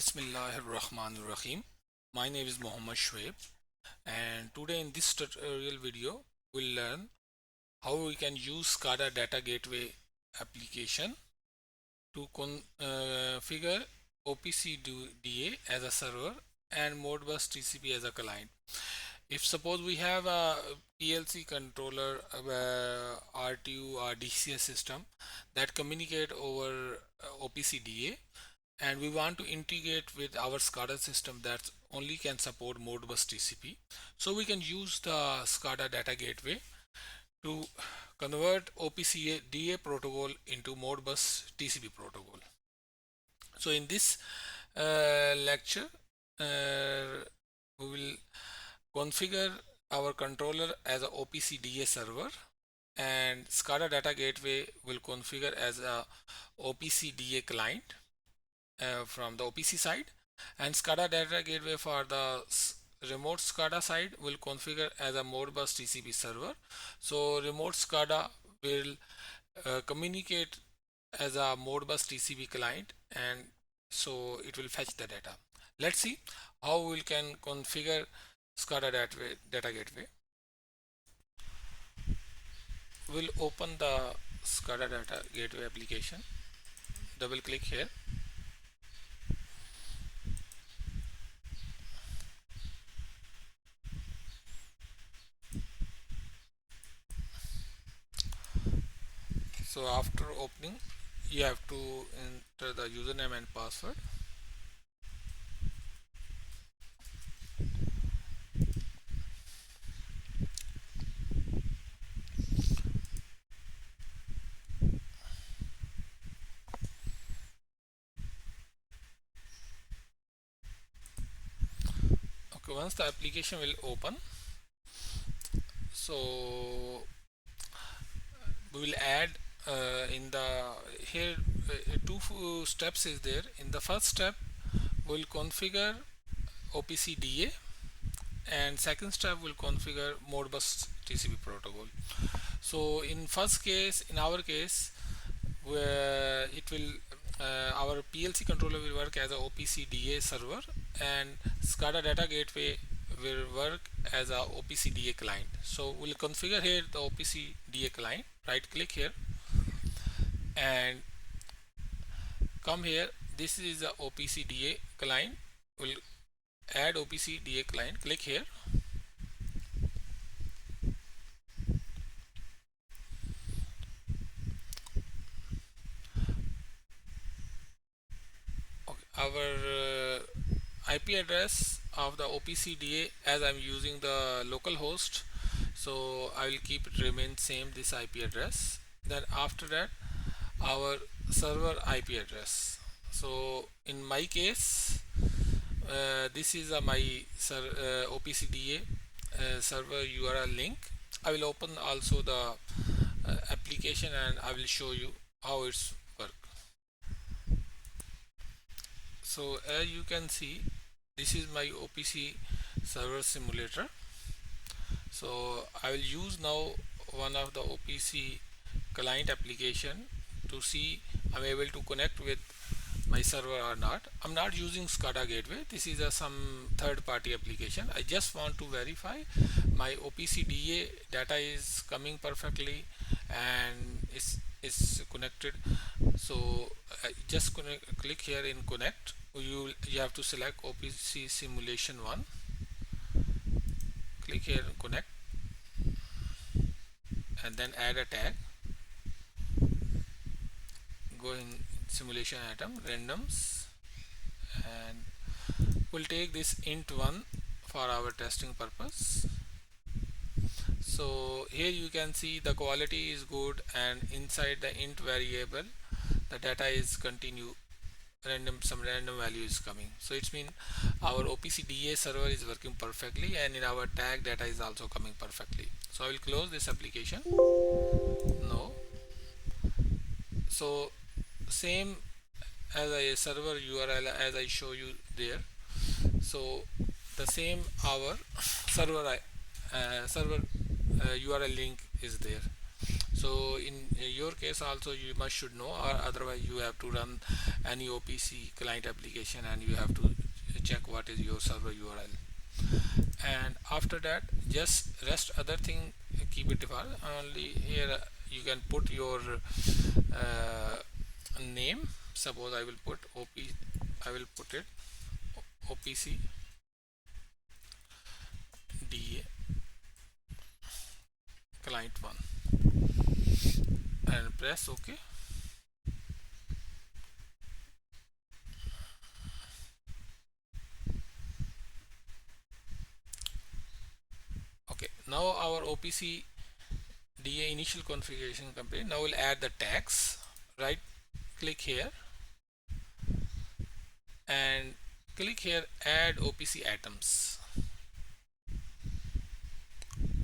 Bismillahirrahmanirrahim. My name is Muhammad Shoaib, and today in this tutorial video we'll learn how we can use Scada Data Gateway application to configure OPC DA as a server and Modbus TCP as a client. If suppose we have a PLC controller, RTU or DCS system that communicate over OPC DA, and we want to integrate with our Scada system that only can support Modbus TCP. So we can use the Scada data gateway to convert OPC DA protocol into Modbus TCP protocol. So in this lecture, we will configure our controller as a OPC DA server, and Scada data gateway will configure as a OPC DA client from the OPC side, and Scada data gateway for the remote Scada side will configure as a Modbus TCP server. So remote Scada will communicate as a Modbus TCP client, and so it will fetch the data. Let's see how we can configure Scada data gateway. We'll open the Scada data gateway application. Double click here. So after opening, you have to enter the username and password. Okay, once the application will open, so we will add in the here two steps is there. In the first step, we'll configure OPC DA, and second step will configure Modbus TCP protocol. So in first case, in our case, where it will our PLC controller will work as a OPC DA server, and Scada data gateway will work as a OPC DA client. So we'll configure here the OPC DA client. Right click here and come here. This is the OPC DA client. We'll add OPC DA client. Click here. Okay, our IP address of the OPC DA, as I'm using the local host, so I will keep it remain same, this IP address. Then after that, our server IP address. So in my case, this is my OPC DA server URL link. I will open also the application and I will show you how it's work. So as you can see, this is my OPC server simulator. So I will use now one of the OPC client application to see I'm able to connect with my server or not. I'm not using Scada gateway. This is some third-party application. I just want to verify my OPC DA data is coming perfectly and it's connected. So just click here in connect. You have to select OPC simulation 1. Click here and connect, and then add a tag. Go in simulation item randoms, and we'll take this int1 for our testing purpose. So here you can see the quality is good, and inside the int variable the data is continue some random value is coming. So it's mean our OPC DA server is working perfectly, and in our tag data is also coming perfectly. So I will close this application. No. So same as a server URL as I show you there. So the same our server URL link is there. So in your case also you must should know, or otherwise you have to run any OPC client application and you have to check what is your server URL. And after that, just rest other thing keep it default. Only here you can put your name. Suppose I will put I will put it OPC DA client 1 and press OK. Okay, now our OPC DA initial configuration complete. Now we'll add the tags. Right click here and click here add OPC atoms.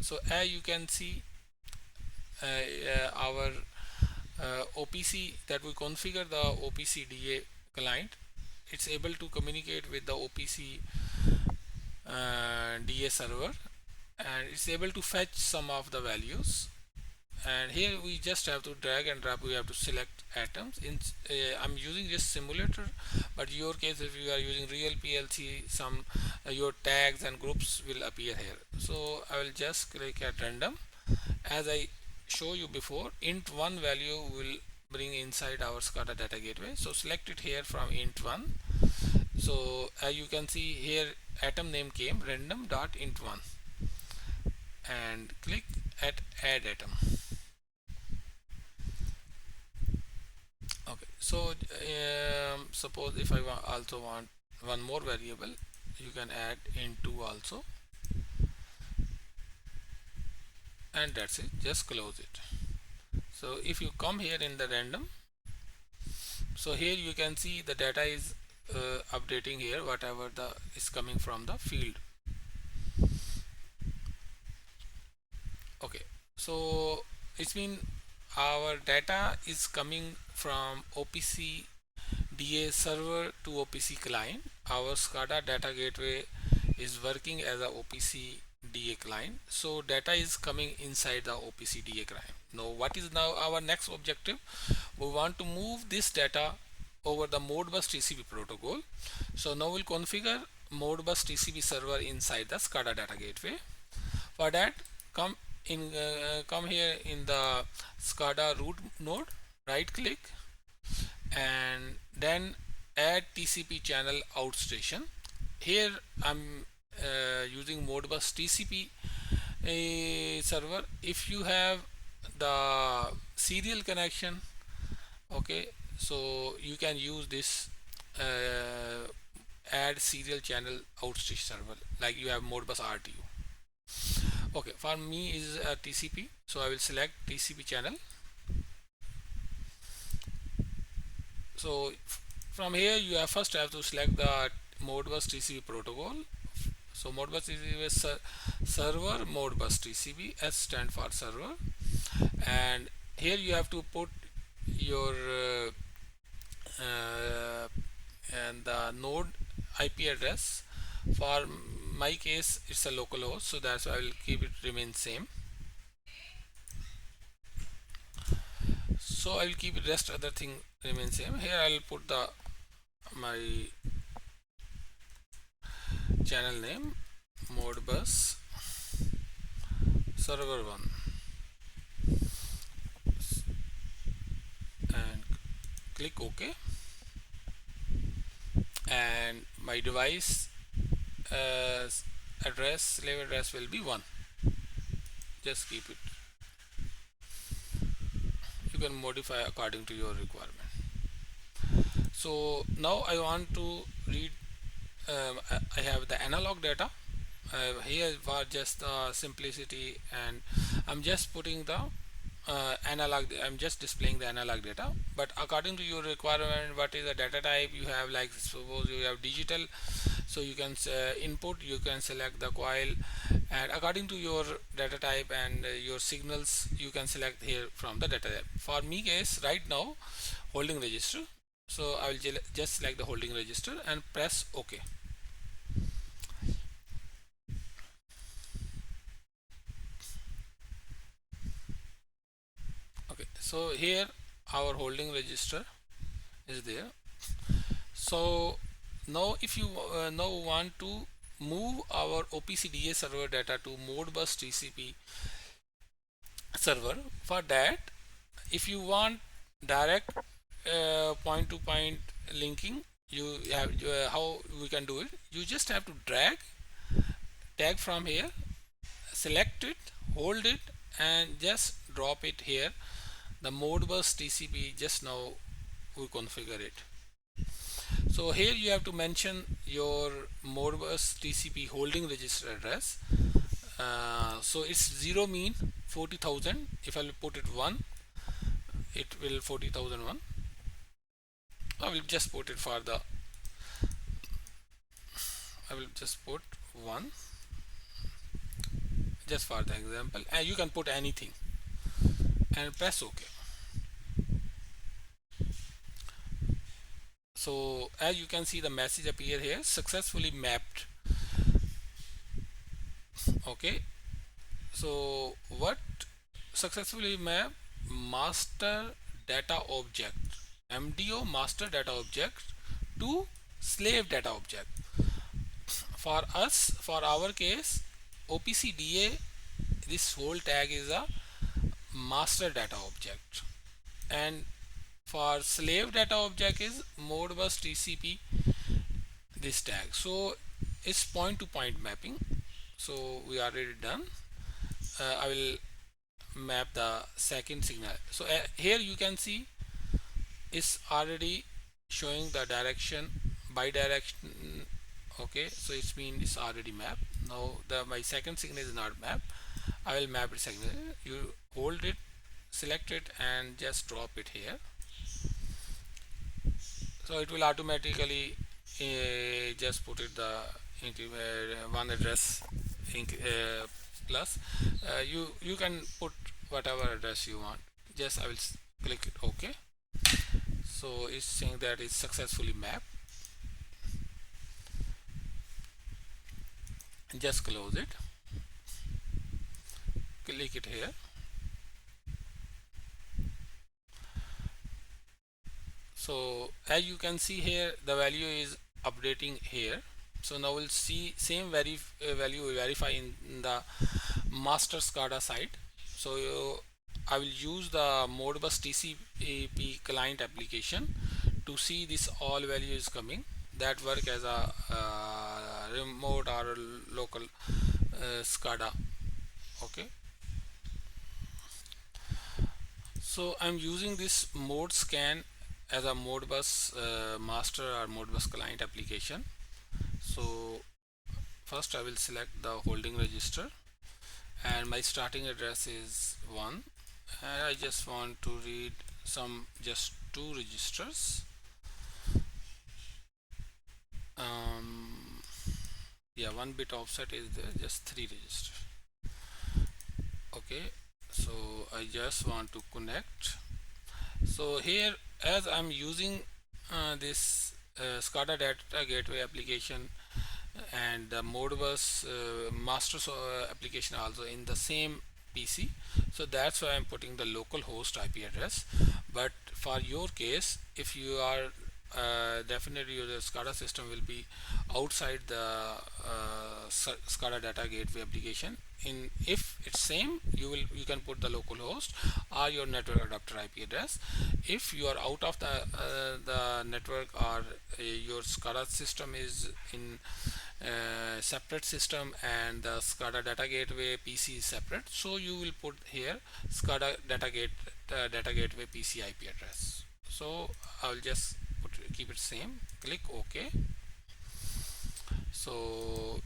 So as you can see, our OPC that we configure the OPC DA client, it's able to communicate with the OPC DA server, and it's able to fetch some of the values. And here we just have to drag and drop. We have to select atoms. I'm using this simulator, but your case if you are using real PLC, some your tags and groups will appear here. So I will just click at random. As I show you before, int1 value will bring inside our Scada data gateway. So select it here from int1. So as you can see here, atom name came random.int1 and click at add atom. Okay, so suppose if I also want one more variable, you can add int2 also, and that's it. Just close it. So if you come here in the random, so here you can see the data is updating here, whatever the is coming from the field. Okay, so it's mean our data is coming from OPC DA server to OPC client. Our Scada data gateway is working as a OPC DA client, so data is coming inside the OPC DA client. Now what is now our next objective? We want to move this data over the Modbus TCP protocol. So now we'll configure Modbus TCP server inside the Scada data gateway. For that, come here in the Scada root node, right click and then add TCP channel outstation. Here I'm using Modbus TCP server. If you have the serial connection, okay, so you can use this add serial channel outstation server, like you have Modbus RTU. Okay, for me is a TCP, so I will select TCP channel. So from here you have first have to select the Modbus TCP protocol. So Modbus TCP server, Modbus TCP, S stand for server, and here you have to put your and the node IP address. For my case it's a local host, so that's why I will keep it remain same. So I will keep it rest other thing remain same. Here I will put the my channel name Modbus server 1 and click OK, and my device address, slave address will be 1. Just keep it. You can modify according to your requirement. So now I want to read, I have the analog data here for just simplicity, and I'm just putting the analog, I'm just displaying the analog data, but according to your requirement, what is the data type you have, like suppose you have digital, so you can input, you can select the coil, and according to your data type and your signals you can select here from the data type. For me case right now holding register, so I will just select the holding register and press OK. So here our holding register is there. So now if you now want to move our OPC DA server data to Modbus TCP server, for that if you want direct point to point linking, you have how we can do it. You just have to drag tag from here, select it, hold it, and just drop it here. The Modbus TCP, just now we configure it. So here you have to mention your Modbus TCP holding register address. So it's 0 mean 40,000. If I will put it 1, it will 40,001. I will just put it for the, I will just put 1 just for the example, and you can put anything and press OK. So as you can see, the message appear here, successfully mapped. Okay, so what successfully map? Master data object, MDO master data object to slave data object. For us, for our case, OPC DA, this whole tag is a master data object, and for slave data object is Modbus TCP this tag. So it's point to point mapping. So we are already done. I will map the second signal. So here you can see it's already showing the direction by direction. Okay, so it's mean it's already mapped. Now my second signal is not mapped. I will map it signal. You hold it, select it, and just drop it here. So it will automatically just put it the one address plus. You can put whatever address you want. Just I will click it OK. So it's saying that it's successfully mapped. Just close it, click it here. So as you can see here, the value is updating here. So now we'll see same value will verify in the master Scada side. So I will use the Modbus TCP client application to see this all value is coming, that work as a remote or local Scada. Okay, so I'm using this mode scan as a Modbus master or Modbus client application. So first I will select the holding register, and my starting address is 1, and I just want to read just 2 registers. Yeah, 1 bit offset is there, just 3 registers. Okay, so I just want to connect. So here, as I'm using this Scada data gateway application and the Modbus master application also in the same PC, so that's why I'm putting the local host IP address. But for your case, if you are definitely your Scada system will be outside the Scada data gateway application. If it's same, you can put the local host or your network adapter IP address. If you are out of the network, or your Scada system is in separate system and the Scada data gateway PC is separate, so you will put here Scada data gateway PC IP address. So I'll just keep it same, click OK. So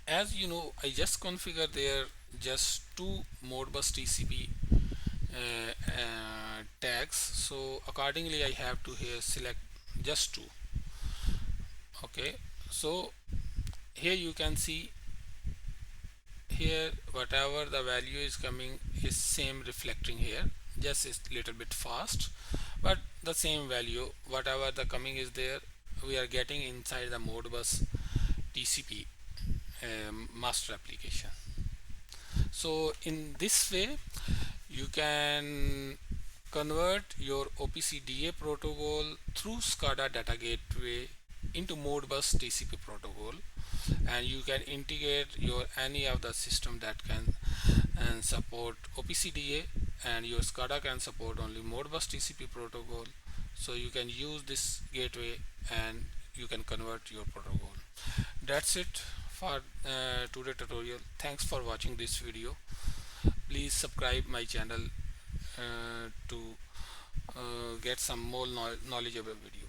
as you know, I just configure there just 2 Modbus TCP tags, so accordingly I have to here select just 2. Okay, so here you can see here whatever the value is coming is same reflecting here, just is little bit fast, but the same value whatever the coming is there we are getting inside the Modbus TCP master application. So in this way you can Convert your OPC DA protocol through Scada data gateway into Modbus TCP protocol, and you can integrate your any of the system that can and support OPC DA, and your Scada can support only Modbus TCP protocol. So you can use this gateway and you can convert your protocol. That's it for today tutorial. Thanks for watching this video. Please subscribe my channel to get some more knowledgeable video.